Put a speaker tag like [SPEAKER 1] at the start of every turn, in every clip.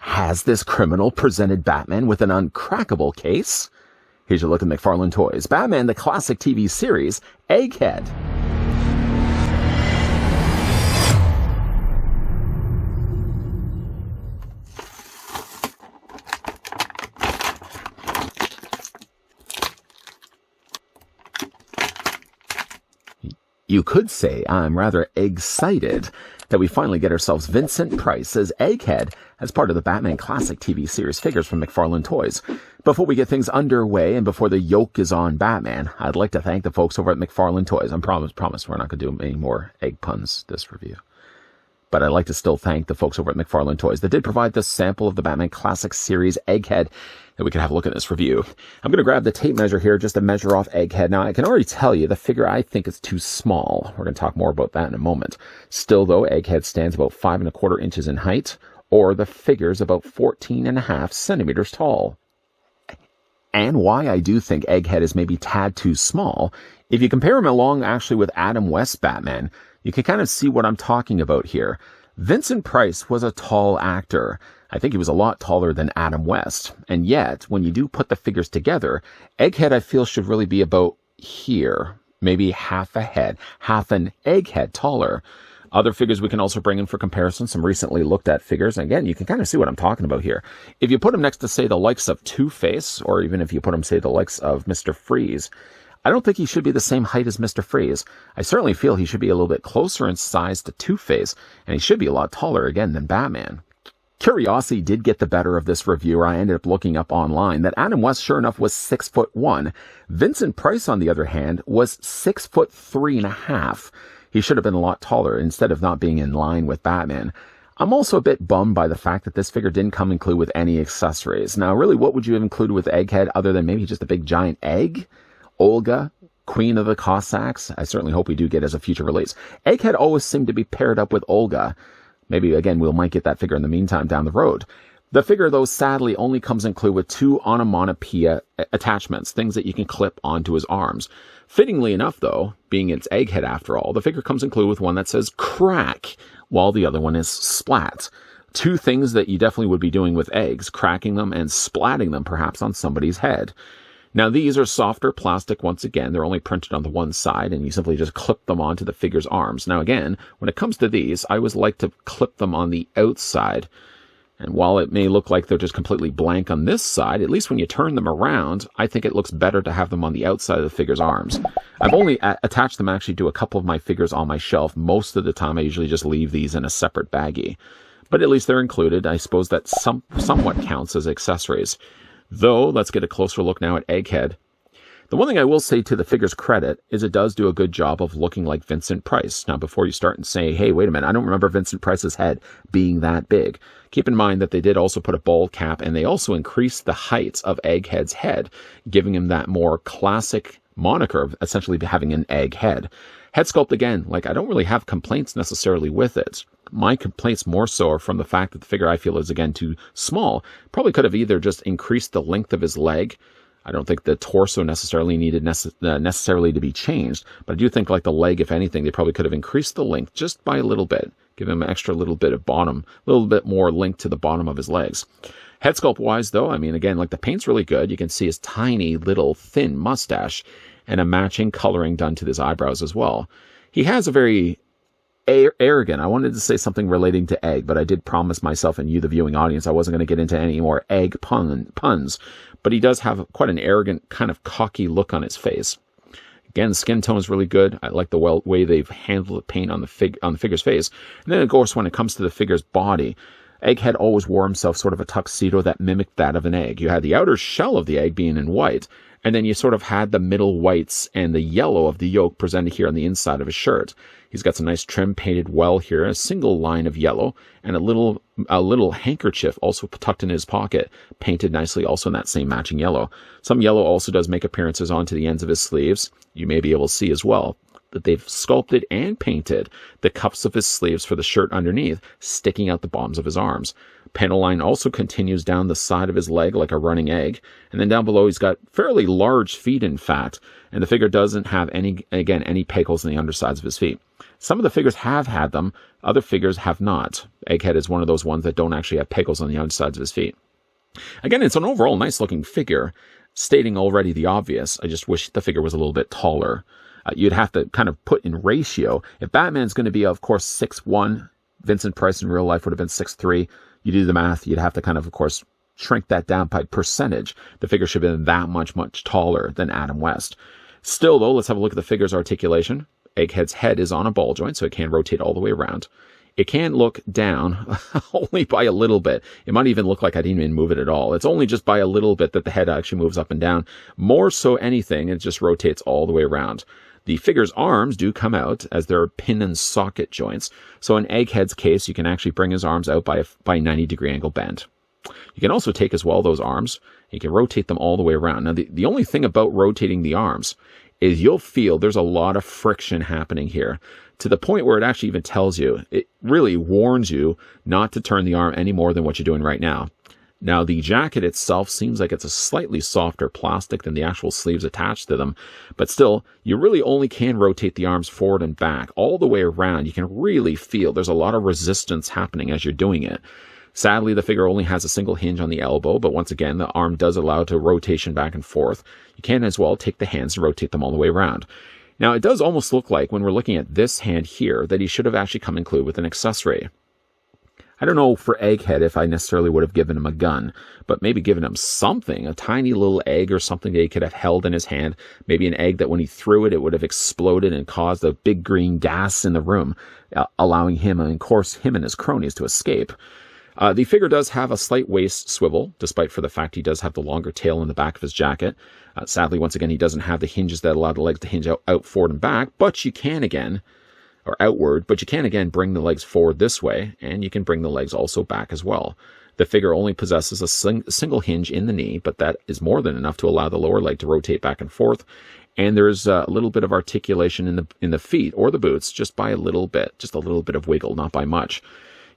[SPEAKER 1] Has this criminal presented Batman with an uncrackable case? Here's your look at McFarlane Toys. Batman, the classic TV series, Egghead. You could say I'm rather excited that we finally get ourselves Vincent Price as Egghead as part of the Batman Classic TV series figures from McFarlane Toys. Before we get things underway and before the yoke is on Batman, I'd like to thank the folks over at McFarlane Toys. I promise we're not going to do any more egg puns this review. But I'd like to still thank the folks over at McFarlane Toys that did provide this sample of the Batman Classic series Egghead that we can have a look at this review. I'm going to grab the tape measure here just to measure off Egghead. Now, I can already tell you the figure I think is too small. We're going to talk more about that in a moment. Still, though, Egghead stands about 5¼ inches in height, or the figure's about 14½ centimeters tall. And why I do think Egghead is maybe tad too small, if you compare him along actually with Adam West's Batman, you can kind of see what I'm talking about here. Vincent Price was a tall actor. I think he was a lot taller than Adam West. And yet, when you do put the figures together, Egghead I feel should really be about here. Maybe half a head, half an Egghead taller. Other figures we can also bring in for comparison, some recently looked at figures. Again, you can kind of see what I'm talking about here. If you put him next to, say, the likes of Two-Face, or even if you put him, say, the likes of Mr. Freeze, I don't think he should be the same height as Mr. Freeze. I certainly feel he should be a little bit closer in size to Two-Face, and he should be a lot taller, again, than Batman. Curiosity did get the better of this reviewer. I ended up looking up online that Adam West, sure enough, was 6'1". Vincent Price, on the other hand, was 6'3½". He should have been a lot taller instead of not being in line with Batman. I'm also a bit bummed by the fact that this figure didn't come included with any accessories. Now, really, what would you have included with Egghead other than maybe just a big giant egg? Olga, Queen of the Cossacks? I certainly hope we do get as a future release. Egghead always seemed to be paired up with Olga. Maybe, again, we might get that figure in the meantime down the road. The figure, though, sadly only comes included with 2 onomatopoeia attachments, things that you can clip onto his arms. Fittingly enough, though, being its Egghead after all, the figure comes included with one that says crack, while the other one is splat. 2 things that you definitely would be doing with eggs, cracking them and splatting them perhaps on somebody's head. Now, these are softer plastic. Once again, they're only printed on the one side, and you simply just clip them onto the figure's arms. Now, again, when it comes to these, I always like to clip them on the outside. And while it may look like they're just completely blank on this side, at least when you turn them around, I think it looks better to have them on the outside of the figure's arms. I've only attached them actually to a couple of my figures on my shelf. Most of the time, I usually just leave these in a separate baggie. But at least they're included. I suppose that somewhat counts as accessories. Though, let's get a closer look now at Egghead. The one thing I will say to the figure's credit is it does do a good job of looking like Vincent Price. Now, before you start and say, hey, wait a minute, I don't remember Vincent Price's head being that big. Keep in mind that they did also put a bald cap, and they also increased the height of Egghead's head, giving him that more classic moniker of essentially having an egg head. Head sculpt, again, like I don't really have complaints necessarily with it. My complaints more so are from the fact that the figure I feel is, again, too small. Probably could have either just increased the length of his leg. I don't think the torso necessarily needed necessarily to be changed, but I do think like the leg, if anything, they probably could have increased the length just by a little bit. Give him an extra little bit of bottom, a little bit more length to the bottom of his legs. Head sculpt wise, though, I mean, again, like the paint's really good. You can see his tiny little thin mustache and a matching coloring done to his eyebrows as well. He has a very arrogant. I wanted to say something relating to egg, but I did promise myself and you, the viewing audience, I wasn't going to get into any more egg puns. But he does have quite an arrogant, kind of cocky look on his face. Again, the skin tone is really good. I like the way they've handled the paint on the figure's face. And then, of course, when it comes to the figure's body, Egghead always wore himself sort of a tuxedo that mimicked that of an egg. You had the outer shell of the egg being in white, and then you sort of had the middle whites and the yellow of the yolk presented here on the inside of his shirt. He's got some nice trim painted well here, a single line of yellow, and a little handkerchief also tucked in his pocket, painted nicely also in that same matching yellow. Some yellow also does make appearances onto the ends of his sleeves. You may be able to see as well. that they've sculpted and painted the cuffs of his sleeves for the shirt underneath, sticking out the bottoms of his arms. Panel line also continues down the side of his leg like a running egg. And then down below, he's got fairly large feet, in fact. And the figure doesn't have any peg holes in the undersides of his feet. Some of the figures have had them. Other figures have not. Egghead is one of those ones that don't actually have peg holes on the undersides of his feet. Again, it's an overall nice looking figure. Stating already the obvious, I just wish the figure was a little bit taller. You'd have to kind of put in ratio. If Batman's going to be, of course, 6'1", Vincent Price in real life would have been 6'3". You do the math, you'd have to kind of course, shrink that down by percentage. The figure should have been that much taller than Adam West. Still, though, let's have a look at the figure's articulation. Egghead's head is on a ball joint, so it can rotate all the way around. It can look down only by a little bit. It might even look like I didn't even move it at all. It's only just by a little bit that the head actually moves up and down. More so anything, it just rotates all the way around. The figure's arms do come out as they're pin and socket joints. So in Egghead's case, you can actually bring his arms out by a 90-degree angle bend. You can also take as well those arms, and you can rotate them all the way around. Now, the only thing about rotating the arms is you'll feel there's a lot of friction happening here, to the point where it actually even tells you, it really warns you not to turn the arm any more than what you're doing right now. Now, the jacket itself seems like it's a slightly softer plastic than the actual sleeves attached to them, but still, you really only can rotate the arms forward and back all the way around. You can really feel there's a lot of resistance happening as you're doing it. Sadly, the figure only has a single hinge on the elbow, but once again, the arm does allow to rotation back and forth. You can as well take the hands and rotate them all the way around. Now, it does almost look like, when we're looking at this hand here, that he should have actually come included with an accessory. I don't know for Egghead if I necessarily would have given him a gun, but maybe given him something, a tiny little egg or something that he could have held in his hand. Maybe an egg that when he threw it, it would have exploded and caused a big green gas in the room, allowing him, and of course, him and his cronies to escape. The figure does have a slight waist swivel, despite for the fact he does have the longer tail in the back of his jacket. Sadly, once again, he doesn't have the hinges that allow the legs to hinge out forward and back, but you can again, or outward, but you can again bring the legs forward this way, and you can bring the legs also back as well. The figure only possesses a single hinge in the knee, but that is more than enough to allow the lower leg to rotate back and forth. And there's a little bit of articulation in the feet or the boots, just by a little bit of wiggle, not by much.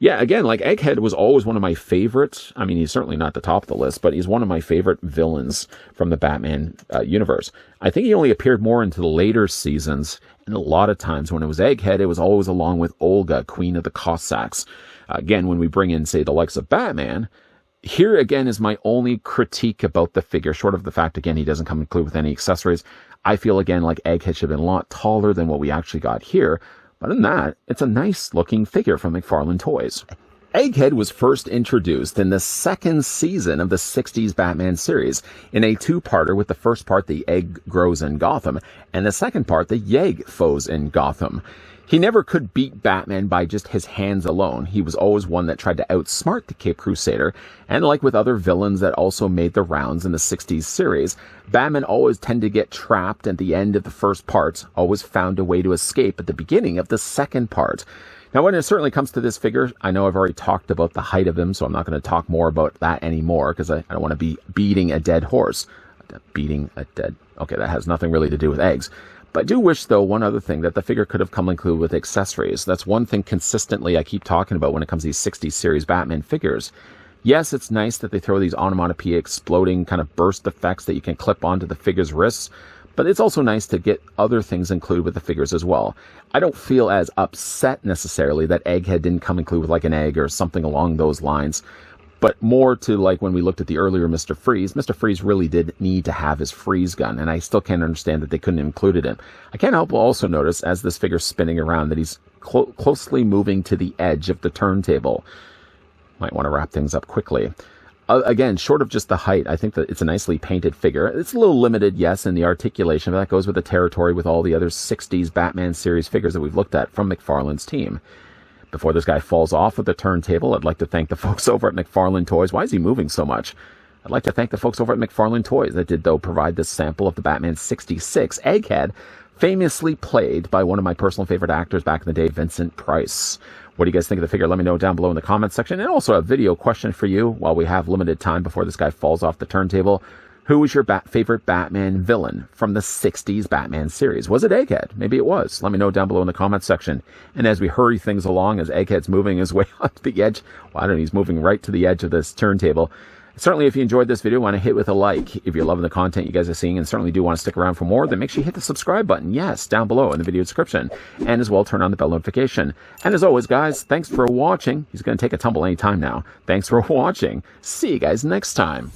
[SPEAKER 1] Yeah, again, like Egghead was always one of my favorites. I mean, he's certainly not the top of the list, but he's one of my favorite villains from the Batman universe. I think he only appeared more into the later seasons, and a lot of times when it was Egghead, it was always along with Olga, Queen of the Cossacks. Again, when we bring in, say, the likes of Batman, here again is my only critique about the figure, short of the fact, again, he doesn't come included with any accessories. I feel, again, like Egghead should have been a lot taller than what we actually got here. Other than that, it's a nice-looking figure from McFarlane Toys. Egghead was first introduced in the second season of the 60s Batman series in a two-parter, with the first part, The Egg Grows in Gotham, and the second part, The Yegg Foes in Gotham. He never could beat Batman by just his hands alone. He was always one that tried to outsmart the Cape Crusader, and like with other villains that also made the rounds in the 60s series, Batman always tended to get trapped at the end of the first part, always found a way to escape at the beginning of the second part. Now, when it certainly comes to this figure, I know I've already talked about the height of him, so I'm not going to talk more about that anymore, because I don't want to be beating a dead horse. Okay, that has nothing really to do with eggs. But I do wish, though, one other thing, that the figure could have come included with accessories. That's one thing consistently I keep talking about when it comes to these 60s series Batman figures. Yes, it's nice that they throw these onomatopoeia exploding kind of burst effects that you can clip onto the figure's wrists, but it's also nice to get other things included with the figures as well. I don't feel as upset necessarily that Egghead didn't come included with like an egg or something along those lines, but more to like when we looked at the earlier Mr. Freeze. Mr. Freeze really did need to have his freeze gun, and I still can't understand that they couldn't include it in. I can't help but also notice, as this figure's spinning around, that he's closely moving to the edge of the turntable. Might want to wrap things up quickly. Again, short of just the height, I think that it's a nicely painted figure. It's a little limited, yes, in the articulation, but that goes with the territory with all the other 60s Batman series figures that we've looked at from McFarlane's team. Before this guy falls off of the turntable, I'd like to thank the folks over at McFarlane Toys. Why is he moving so much? I'd like to thank the folks over at McFarlane Toys that did, though, provide this sample of the Batman 66 Egghead, famously played by one of my personal favorite actors back in the day, Vincent Price. What do you guys think of the figure? Let me know down below in the comments section. And also a video question for you while we have limited time before this guy falls off the turntable. Who was your favorite Batman villain from the 60s Batman series? Was it Egghead? Maybe it was. Let me know down below in the comments section. And as we hurry things along, as Egghead's moving his way up to the edge, well, I don't know, he's moving right to the edge of this turntable. Certainly, if you enjoyed this video, want to hit with a like. If you're loving the content you guys are seeing and certainly do want to stick around for more, then make sure you hit the subscribe button, yes, down below in the video description. And as well, turn on the bell notification. And as always, guys, thanks for watching. He's going to take a tumble anytime now. Thanks for watching. See you guys next time.